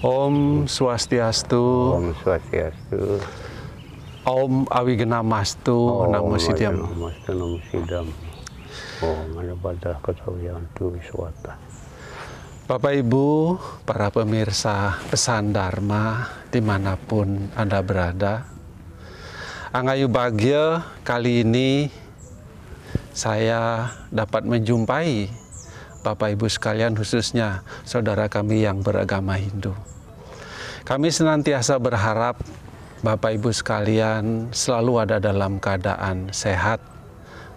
Om Swastiastu. Om Swastiastu. Om Awigena-mastu. Namo Siddham. Mastu Namo Siddham. Om Anabadah Katawiyantu Wiswata. Bapak Ibu, para pemirsa Pesan Dharma dimanapun Anda berada, Angayu Bagya kali ini saya dapat menjumpai Bapak Ibu sekalian, khususnya saudara kami yang beragama Hindu. Kami senantiasa berharap Bapak Ibu sekalian selalu ada dalam keadaan sehat,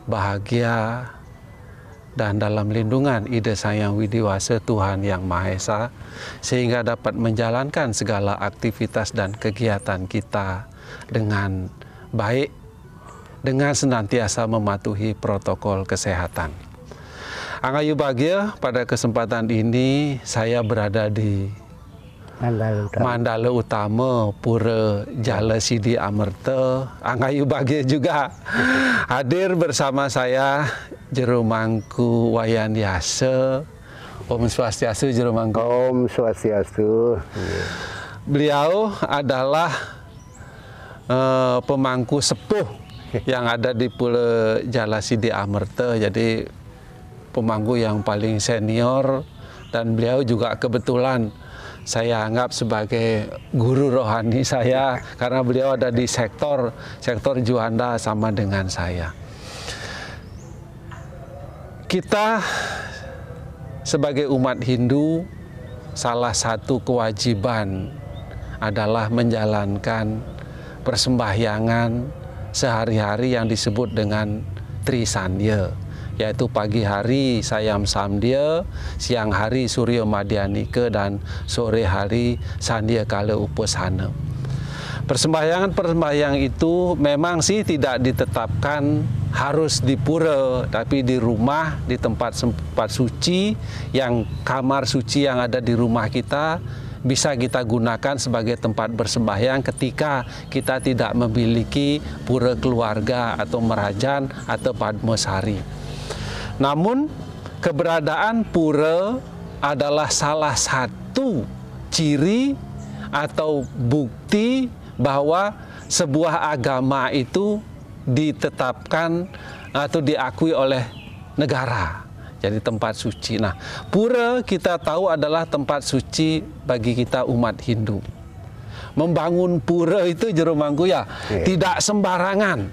bahagia, dan dalam lindungan Ida Sang Hyang Widiwasa Tuhan Yang Maha Esa, sehingga dapat menjalankan segala aktivitas dan kegiatan kita dengan baik, dengan senantiasa mematuhi protokol kesehatan. Angayu Bagya, pada kesempatan ini saya berada di Mandala Utama, Pura Jala Sidi Amerta. Angayu Bagya juga hadir bersama saya, Jero Mangku Wayan Yasa. Om Swastiastu, Jero Mangku. Om Swastiastu. Beliau adalah pemangku sepuh yang ada di Pura Jala Sidi Amerta. Jadi pemangku yang paling senior, dan beliau juga kebetulan saya anggap sebagai guru rohani saya karena beliau ada di sektor Juanda sama dengan saya. Kita sebagai umat Hindu, salah satu kewajiban adalah menjalankan persembahyangan sehari-hari yang disebut dengan Trisandya, yaitu pagi hari Sayam Samdya, siang hari Surya Madhyanika, dan sore hari Sandhya Kala Upasana. Persembahyangan itu memang sih tidak ditetapkan harus di pura, tapi di rumah, di tempat suci, yang kamar suci yang ada di rumah kita bisa kita gunakan sebagai tempat bersembahyang ketika kita tidak memiliki pura keluarga atau merajan atau padmasari. Namun keberadaan pura adalah salah satu ciri atau bukti bahwa sebuah agama itu ditetapkan atau diakui oleh negara. Jadi tempat suci. Nah, pura kita tahu adalah tempat suci bagi kita umat Hindu. Membangun pura itu, Jero Mangku ya, tidak sembarangan.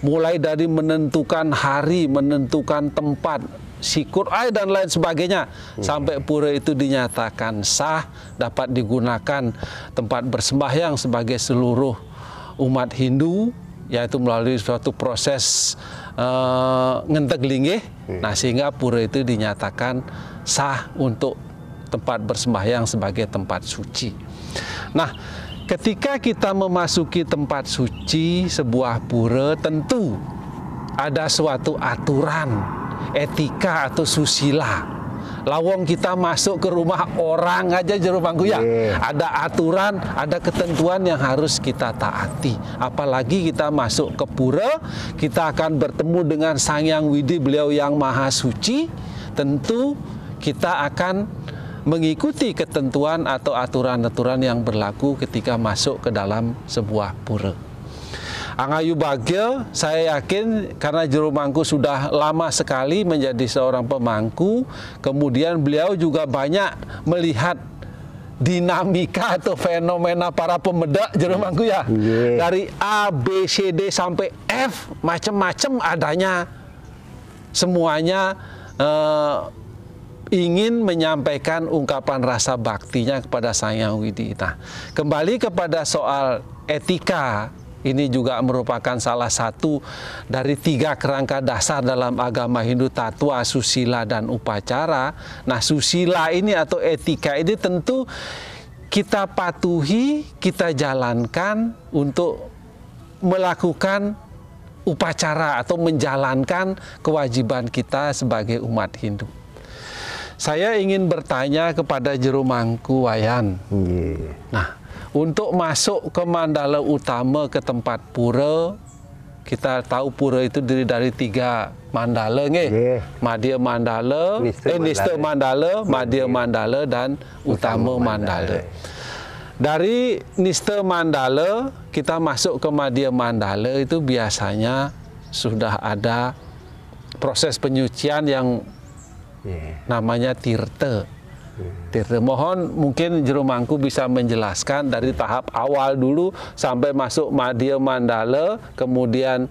Mulai dari menentukan hari, menentukan tempat, sikur air dan lain sebagainya, sampai pura itu dinyatakan sah, dapat digunakan tempat bersembahyang sebagai seluruh umat Hindu, yaitu melalui suatu proses ngenteglinggih. Nah, sehingga pura itu dinyatakan sah untuk tempat bersembahyang sebagai tempat suci. Nah, ketika kita memasuki tempat suci sebuah pura, tentu ada suatu aturan, etika atau susila. Lawang kita masuk ke rumah orang aja, Jero Mangku ya, ada aturan, ada ketentuan yang harus kita taati. Apalagi kita masuk ke pura, kita akan bertemu dengan Sang Hyang Widi, beliau yang maha suci. Tentu kita akan mengikuti ketentuan atau aturan-aturan yang berlaku ketika masuk ke dalam sebuah pura. Angayu Bagya, saya yakin karena Jero Mangku sudah lama sekali menjadi seorang pemangku, kemudian beliau juga banyak melihat dinamika atau fenomena para pemuda, Jero Mangku ya. Dari A, B, C, D sampai F, macam-macam adanya. Semuanya ingin menyampaikan ungkapan rasa baktinya kepada Sang Hyang Widi. Nah, kembali kepada soal etika, ini juga merupakan salah satu dari 3 kerangka dasar dalam agama Hindu: tatwa, susila, dan upacara. Nah, susila ini atau etika ini tentu kita patuhi, kita jalankan untuk melakukan upacara atau menjalankan kewajiban kita sebagai umat Hindu. Saya ingin bertanya kepada Jero Mangku Wayan. Nah, untuk masuk ke Mandala Utama, ke tempat pura, kita tahu pura itu terdiri dari 3 mandala, Madhya Mandala, Nista Mandala, Madhya Mandala, dan Utama Mandala. Dari Niste Mandala kita masuk ke Madya Mandala itu biasanya sudah ada proses penyucian yang namanya tirta. Tirta. Mohon mungkin Juru Mangku bisa menjelaskan dari tahap awal dulu sampai masuk Madya Mandala, kemudian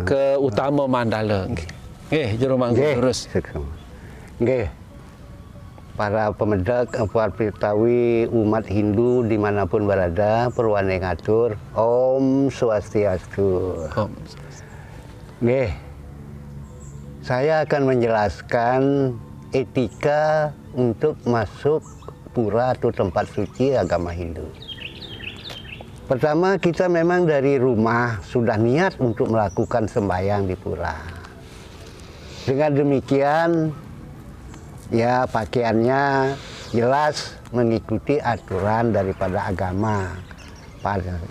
ke Utama Mandala. Juru Mangku terus. Para pemedak, para Betawi, umat Hindu dimanapun berada, perwane ngatur, Om Swastiastu. Saya akan menjelaskan etika untuk masuk pura atau tempat suci agama Hindu. Pertama, kita memang dari rumah sudah niat untuk melakukan sembahyang di pura. Dengan demikian, ya pakaiannya jelas mengikuti aturan daripada agama.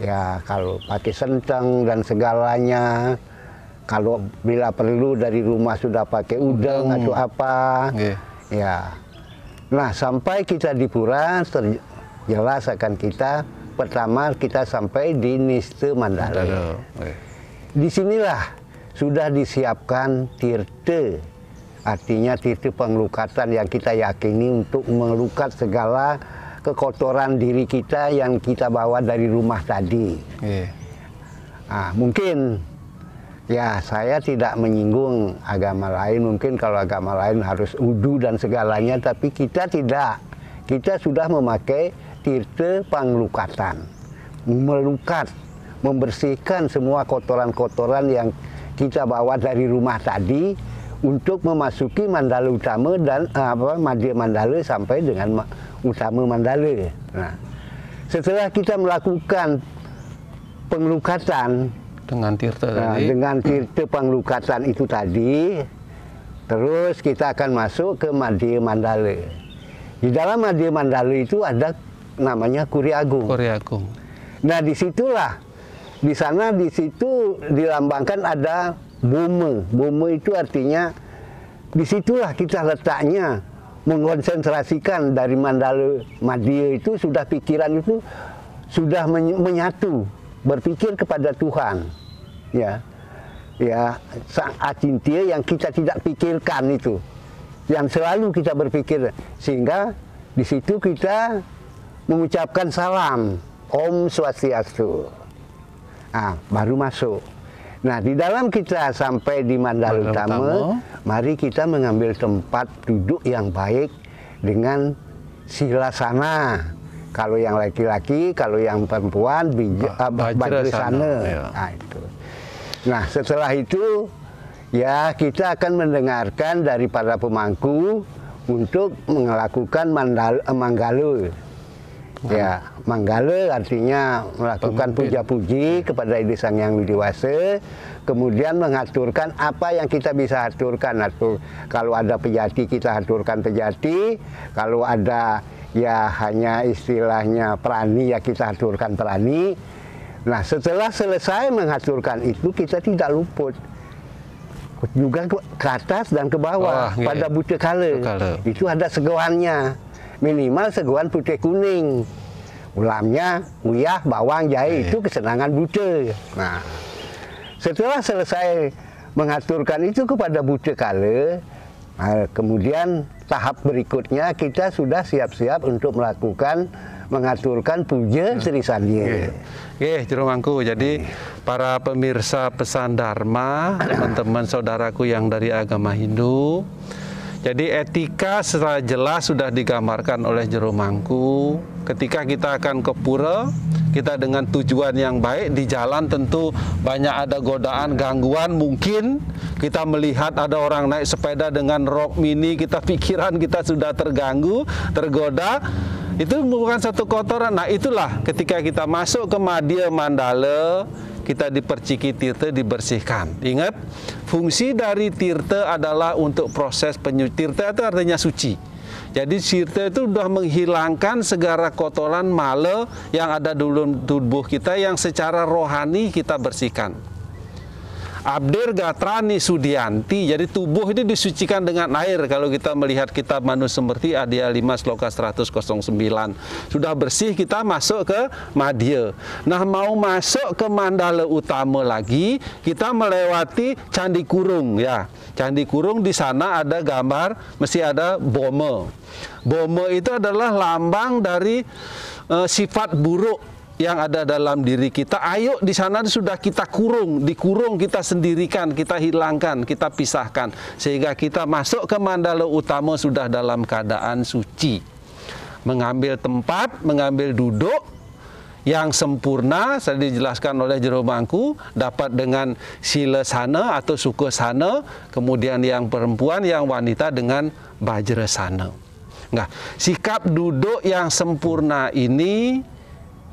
Ya kalau pakai senteng dan segalanya, kalau bila perlu dari rumah sudah pakai udeng atau apa, ya. Nah sampai kita di pura, jelas akan kita pertama kita sampai di Niste Mandala. Disinilah sudah disiapkan tirta. Artinya titik pengelukatan yang kita yakini untuk melukat segala kekotoran diri kita yang kita bawa dari rumah tadi. Mungkin ya saya tidak menyinggung agama lain, mungkin kalau agama lain harus wudu dan segalanya, tapi kita tidak. Kita sudah memakai tirta pengelukatan, melukat, membersihkan semua kotoran-kotoran yang kita bawa dari rumah tadi, untuk memasuki Mandala Utama dan Madya Mandala sampai dengan Utama Mandala. Nah, setelah kita melakukan pengelukatan dengan tirta dengan tirta pengelukatan itu tadi, terus kita akan masuk ke Madya Mandala. Di dalam Madya Mandala itu ada namanya Kuri Agung. Kuri Agung. Nah, disitulah, di sana di situ dilambangkan ada Boma. Boma itu artinya disitulah kita letaknya mengkonsentrasikan dari Mandala Madya itu sudah pikiran itu sudah menyatu, berpikir kepada Tuhan, ya Sang Acintya yang kita tidak pikirkan itu, yang selalu kita berpikir, sehingga di situ kita mengucapkan salam Om Swastiastu. Baru masuk. Nah, di dalam kita sampai di Mandala Utama, mari kita mengambil tempat duduk yang baik dengan silasana. Kalau yang laki-laki, kalau yang perempuan, bajrasana. Itu. Nah, setelah itu, ya kita akan mendengarkan dari para pemangku untuk melakukan manggala. Ya, manggala artinya melakukan puja-puji kepada Ide Sang Yang Widiwasa, kemudian mengaturkan apa yang kita bisa aturkan. Kalau ada pejati kita aturkan pejati, kalau ada ya hanya istilahnya prani ya kita aturkan prani. Nah, setelah selesai mengaturkan itu kita tidak luput juga ke atas dan ke bawah pada buta kala. Itu ada segoannya. Minimal seguan putih kuning, ulamnya uyah, bawang, jahe, itu kesenangan buta. Nah, setelah selesai mengaturkan itu kepada buta kala, kemudian tahap berikutnya kita sudah siap-siap untuk mengaturkan puja Sri Sandya. Juru Mangku, jadi para pemirsa Pesan Dharma, teman-teman saudaraku yang dari agama Hindu, jadi etika secara jelas sudah digambarkan oleh Juru Mangku. Ketika kita akan ke pura, kita dengan tujuan yang baik, di jalan tentu banyak ada godaan, gangguan. Mungkin kita melihat ada orang naik sepeda dengan rok mini, pikiran kita sudah terganggu, tergoda. Itu bukan satu kotoran. Nah, itulah ketika kita masuk ke Madya Mandala, kita diperciki tirta, dibersihkan. Ingat, fungsi dari tirta adalah untuk proses penyucian. Tirta itu artinya suci. Jadi tirta itu sudah menghilangkan segala kotoran mala yang ada dalam tubuh kita yang secara rohani kita bersihkan. Abdir Gatrani Sudianti. Jadi tubuh ini disucikan dengan air. Kalau kita melihat kitab Manusmriti Adya 5 sloka 109. Sudah bersih, kita masuk ke Madya. Nah, mau masuk ke Mandala Utama lagi, kita melewati Candi Kurung ya. Candi Kurung, di sana ada gambar, mesti ada Boma. Boma itu adalah lambang dari sifat buruk yang ada dalam diri kita. Ayo, di sana sudah kita kurung, dikurung, kita sendirikan, kita hilangkan, kita pisahkan, sehingga kita masuk ke Mandala Utama sudah dalam keadaan suci. Mengambil tempat, mengambil duduk yang sempurna, saya dijelaskan oleh Jero Mangku, dapat dengan sila sana atau suka sana, kemudian yang perempuan, yang wanita dengan bajra sana. Nah, sikap duduk yang sempurna ini,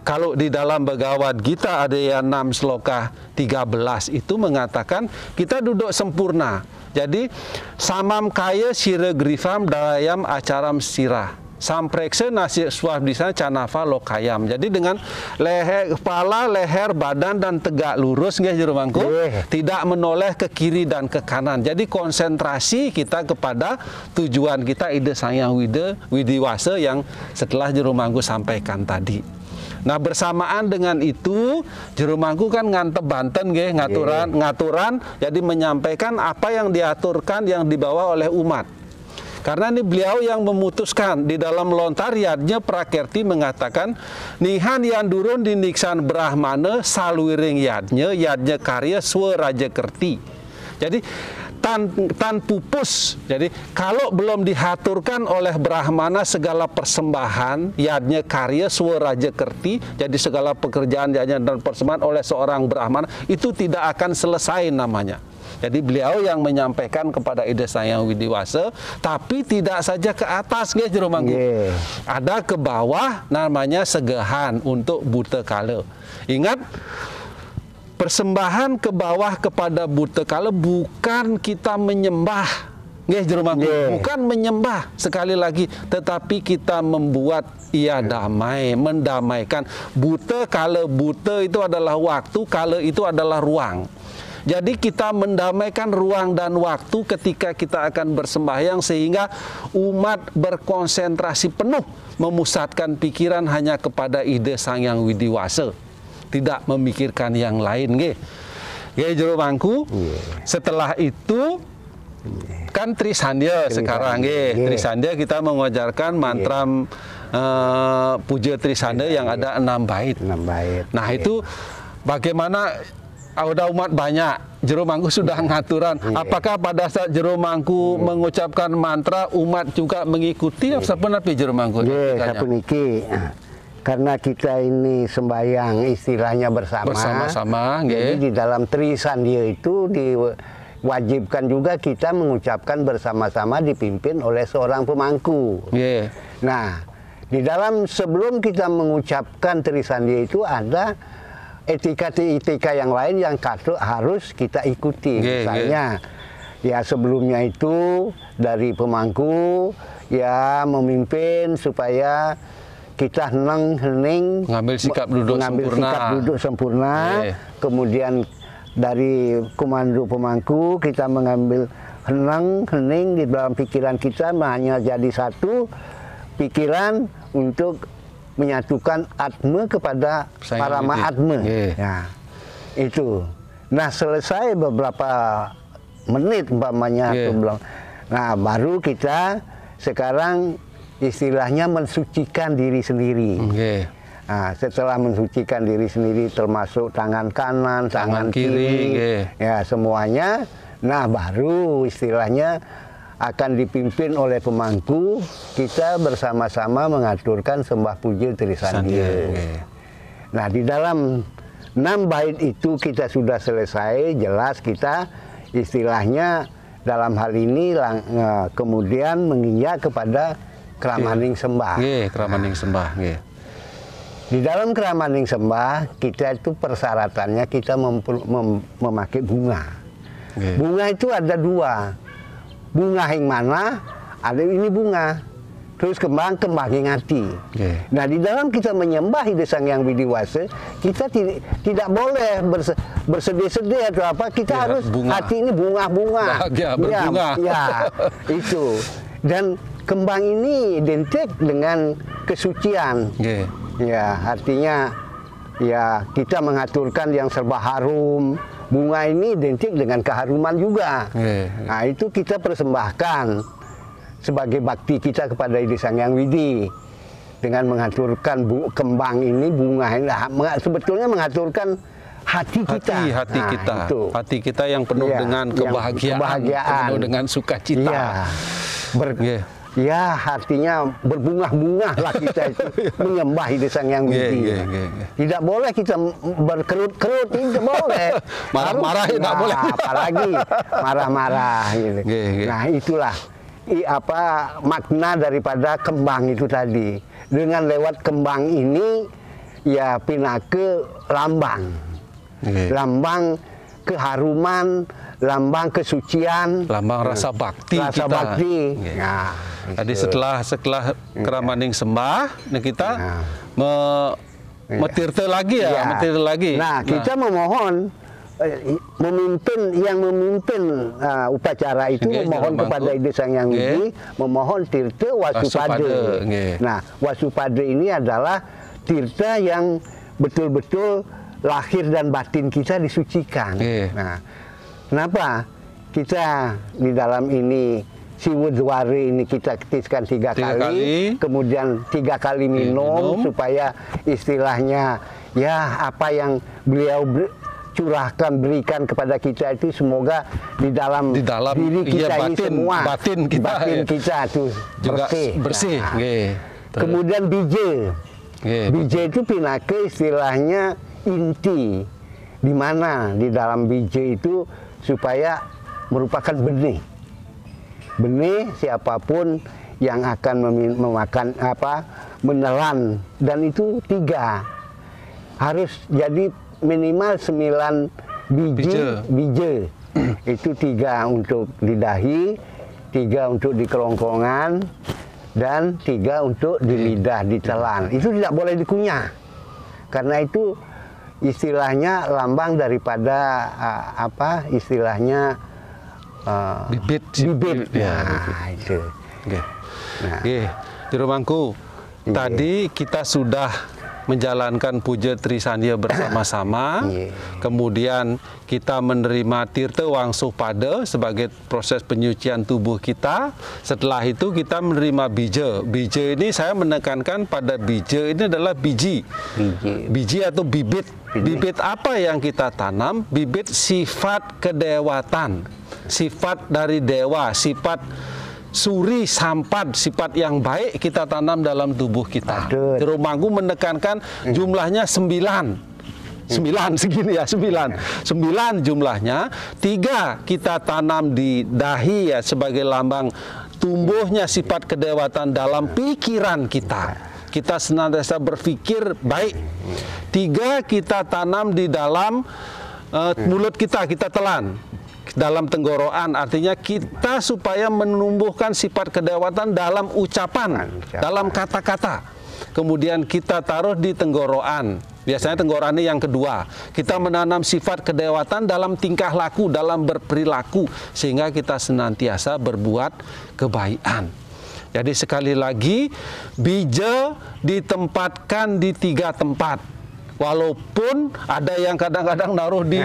kalau di dalam Bhagavad Gita ada yang 6 sloka 13 itu mengatakan kita duduk sempurna. Jadi samam kaya sira grifam dayam acaram sirah. Sampreksa nasi swabdisa canafa lokayam. Jadi dengan leher, kepala, leher, badan dan tegak lurus, nggih Jero Mangku. Tidak menoleh ke kiri dan ke kanan. Jadi konsentrasi kita kepada tujuan kita, Ida Sangyang Widiwasa yang setelah Jero Mangku sampaikan tadi. Nah, bersamaan dengan itu Jero Mangku kan ngantep Banten nggih, ngaturan, jadi menyampaikan apa yang diaturkan, yang dibawa oleh umat. Karena ini beliau yang memutuskan di dalam lontar yadnya Prakerti mengatakan nihan yang durun diniksan Brahmana salwiring yadnya karya swaraja kerti. Jadi tan pupus. Jadi kalau belum dihaturkan oleh Brahmana segala persembahan yadnya karya swaraja kerti, jadi segala pekerjaan yadnya dan persembahan oleh seorang Brahmana itu tidak akan selesai namanya. Jadi beliau yang menyampaikan kepada Ida Sangyang Widiwasa, tapi tidak saja ke atas, nggih Jero Mangku. Ada ke bawah, namanya segahan untuk buta kala. Ingat, persembahan ke bawah kepada buta kala bukan kita menyembah, nggih Jero Mangku. Bukan menyembah sekali lagi, tetapi kita membuat ia damai, mendamaikan. Buta kala, buta itu adalah waktu, kala itu adalah ruang. Jadi kita mendamaikan ruang dan waktu ketika kita akan bersembahyang sehingga umat berkonsentrasi penuh memusatkan pikiran hanya kepada Ida Sangyang Widiwasa, tidak memikirkan yang lain, nggih. Nggih Jero Mangku. Setelah itu kan Trisandya sekarang, nggih. Trisandya kita mengajarkan mantra puja Trisandya yang ada 6 bait. 6 bait. Nah, itu bagaimana ada umat banyak, Jero Mangku sudah ngaturan. Apakah pada saat Jero Mangku mengucapkan mantra, umat juga mengikuti? Sapunapi Jero Mangku? Sapuniki. Karena kita ini sembahyang istilahnya bersama-sama. Jadi di dalam Trisandya itu diwajibkan juga kita mengucapkan bersama-sama dipimpin oleh seorang pemangku. Nah, di dalam sebelum kita mengucapkan Trisandya itu ada etika yang lain yang harus kita ikuti. Misalnya, ya sebelumnya itu dari pemangku ya memimpin supaya kita hening, mengambil sikap duduk sempurna. Kemudian dari komando pemangku kita mengambil hening di dalam pikiran kita, hanya jadi satu pikiran untuk menyatukan atma kepada parama atma. Ya, itu. Nah, selesai beberapa menit umpamanya, nah baru kita sekarang istilahnya mensucikan diri sendiri. Nah, setelah mensucikan diri sendiri termasuk tangan kanan, tangan kiri, ya semuanya. Nah, baru istilahnya akan dipimpin oleh pemangku, kita bersama-sama mengaturkan sembah puja Trisandya. Nah, di dalam 6 bait itu kita sudah selesai, jelas kita istilahnya dalam hal ini kemudian menginjak kepada kramaning sembah. Kramaning sembah. Di dalam kramaning sembah kita itu persyaratannya kita memakai bunga. Bunga itu ada 2. Bunga yang mana? Ada ini bunga. terus kembang ngati. Okay. Nah, di dalam kita menyembah Ida Sang Hyang Widiwasa, kita tidak boleh bersedih-sedih atau apa. Kita harus bunga. hati ini bunga-bunga. Bahagia, berbunga. Ya, itu. Dan kembang ini identik dengan kesucian. Okay. Ya, artinya ya kita mengaturkan yang serba harum. Bunga ini identik dengan keharuman juga. Nah, itu kita persembahkan sebagai bakti kita kepada Ida Sang Hyang Widi dengan mengaturkan kembang ini, bunga ini. Sebetulnya mengaturkan hati kita. Hati kita. Itu. Hati kita yang penuh dengan kebahagiaan, penuh dengan sukacita. Ya, artinya berbunga-bunga lah kita itu menyembah Ida Sang Hyang Widi. Tidak boleh kita berkerut-kerut, tidak boleh. Marah-marah tidak boleh. Apalagi marah-marah. Gitu. Nah, itulah makna daripada kembang itu tadi. Dengan lewat kembang ini, ya pinake lambang. Lambang keharuman, lambang kesucian, lambang rasa bakti kita. Bakti. Nah, jadi setelah keramaning sembah, kita metirte lagi metirte lagi. Nah, kita memohon memimpin upacara itu memohon kepada Ida Sang Hyang Widi, memohon tirta wasupade. Nah, wasupade ini adalah tirta yang betul-betul lahir dan batin kita disucikan. Nah, kenapa kita di dalam ini Siwudwari ini kita ketiskan 3 kali, kemudian 3 kali minum supaya istilahnya ya apa yang beliau curahkan, berikan kepada kita itu semoga di dalam diri kita ini semua batin kita itu bersih. Nah, kemudian bije. Bije itu pinake istilahnya inti, di mana di dalam bije itu supaya merupakan benih. Benih siapapun yang akan memakan menelan, dan itu 3 harus jadi minimal 9 biji. Itu 3 untuk di dahi, 3 untuk di kerongkongan, dan 3 untuk di lidah, ditelan. Itu tidak boleh dikunyah, karena itu istilahnya lambang daripada istilahnya bibit. Nah, itu. Juru Mangku, tadi kita sudah menjalankan puja Trisandya bersama-sama. Kemudian kita menerima tirta wangsupada sebagai proses penyucian tubuh kita. Setelah itu kita menerima bija. Bija ini saya menekankan pada bija ini adalah biji. Biji atau bibit. Bibit apa yang kita tanam? Bibit sifat kedewatan. Sifat dari dewa, sifat suri sampat, sifat yang baik kita tanam dalam tubuh kita. Juru Mangku menekankan jumlahnya 9 segini ya, 9 jumlahnya. 3 kita tanam di dahi ya sebagai lambang tumbuhnya sifat kedewatan dalam pikiran kita. Kita senantiasa berpikir baik. 3 kita tanam di dalam mulut kita telan. Dalam tenggorokan, artinya kita supaya menumbuhkan sifat kedewatan dalam ucapan, dalam kata-kata. Kemudian kita taruh di tenggorokan. Biasanya tenggorokan ini yang kedua. Kita menanam sifat kedewatan dalam tingkah laku, dalam berperilaku, sehingga kita senantiasa berbuat kebaikan. Jadi sekali lagi, bija ditempatkan di 3 tempat. Walaupun ada yang kadang-kadang naruh di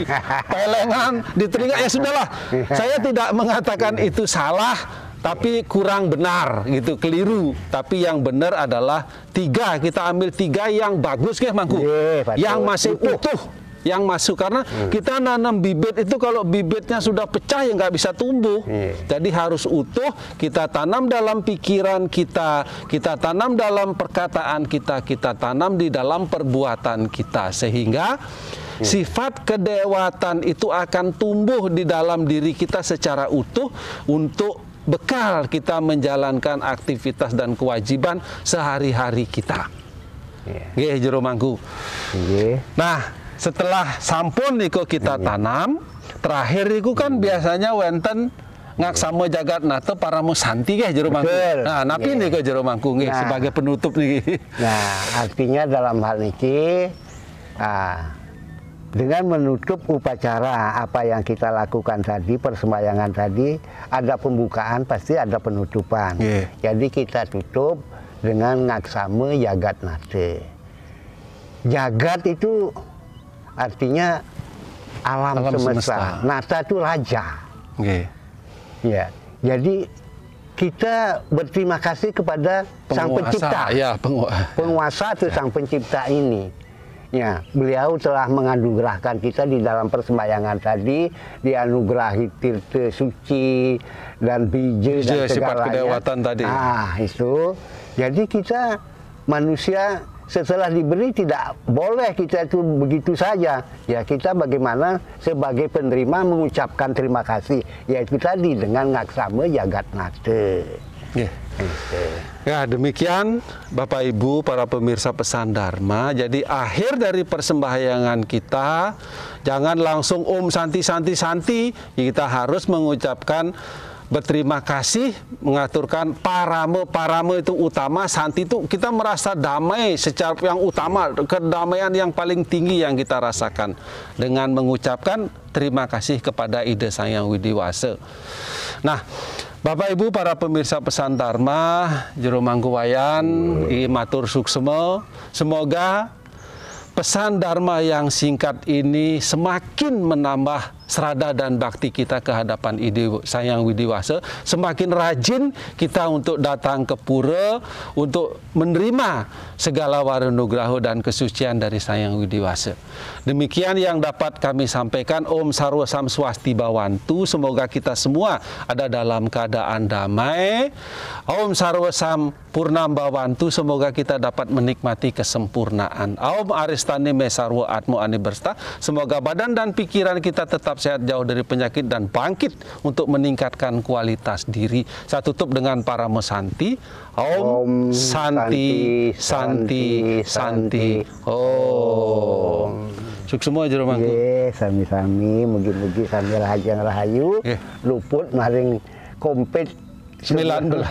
pelengan, di telinga, ya sudahlah. Saya tidak mengatakan itu salah, tapi kurang benar, gitu, keliru. Tapi yang benar adalah 3, kita ambil 3 yang bagus, Mangku, yang masih utuh, yang masuk, karena kita nanam bibit itu kalau bibitnya sudah pecah ya nggak bisa tumbuh. Jadi harus utuh, kita tanam dalam pikiran kita, kita tanam dalam perkataan kita, kita tanam di dalam perbuatan kita, sehingga sifat kedewatan itu akan tumbuh di dalam diri kita secara utuh untuk bekal kita menjalankan aktivitas dan kewajiban sehari-hari kita. Nggih, Juru Mangku. Nah, setelah sampun niku kita tanam, terakhir niku kan biasanya wonten ngaksama jagat nata paramo santi ke jero mangkung. Betul. Nah, napi nih ke jero mangkung Nah. sebagai penutup nih. Nah, artinya dalam hal ini dengan menutup upacara apa yang kita lakukan tadi, persembahyangan tadi, ada pembukaan pasti ada penutupan. Yeah. Jadi kita tutup dengan ngaksama jagat nate. Jagat itu artinya alam semesta. Nata itu raja. Okay. Ya. Jadi kita berterima kasih kepada Sang Pencipta. Ya, Penguasa itu Sang Pencipta ini. Ya, beliau telah menganugerahkan kita di dalam persembahyangan tadi, dianugerahi tirta suci dan bija dan sifat segalanya. kedewatan tadi. Itu. Jadi kita manusia setelah diberi tidak boleh kita itu begitu saja. Ya, kita bagaimana sebagai penerima mengucapkan terima kasih, yaitu tadi dengan ngaksama jagat nate. Yeah. Ya, demikian Bapak Ibu para pemirsa Pesan Dharma. Jadi akhir dari persembahyangan kita jangan langsung Om Santi Santi Santi. Kita harus mengucapkan berterima kasih, mengaturkan paramo itu utama, santi itu kita merasa damai secara yang utama, kedamaian yang paling tinggi yang kita rasakan dengan mengucapkan terima kasih kepada Ida Sang Hyang Widiwasa. Nah, Bapak Ibu para pemirsa Pesan Dharma, jero mangkuwayan, matur suksema, semoga pesan Dharma yang singkat ini semakin menambah serada dan bakti kita ke hadapan Ida Sang Hyang Widiwasa, semakin rajin kita untuk datang ke pura untuk menerima segala warunugraha dan kesucian dari Sang Hyang Widiwasa. Demikian yang dapat kami sampaikan. Om Sarwa Sam Swasti Bawantu. Semoga kita semua ada dalam keadaan damai. Om Sarwa Sam Purnam Bawantu. Semoga kita dapat menikmati kesempurnaan. Om Aristani Mesarwa Atmo Ani Bersta. Semoga badan dan pikiran kita tetap sehat, jauh dari penyakit dan bangkit untuk meningkatkan kualitas diri. Saya tutup dengan paramo santi. Om Santi Santi Santi. Om. Suksema jero mangku. Sami-sami, mugi-mugi sami rahayu luput maring kompet 19.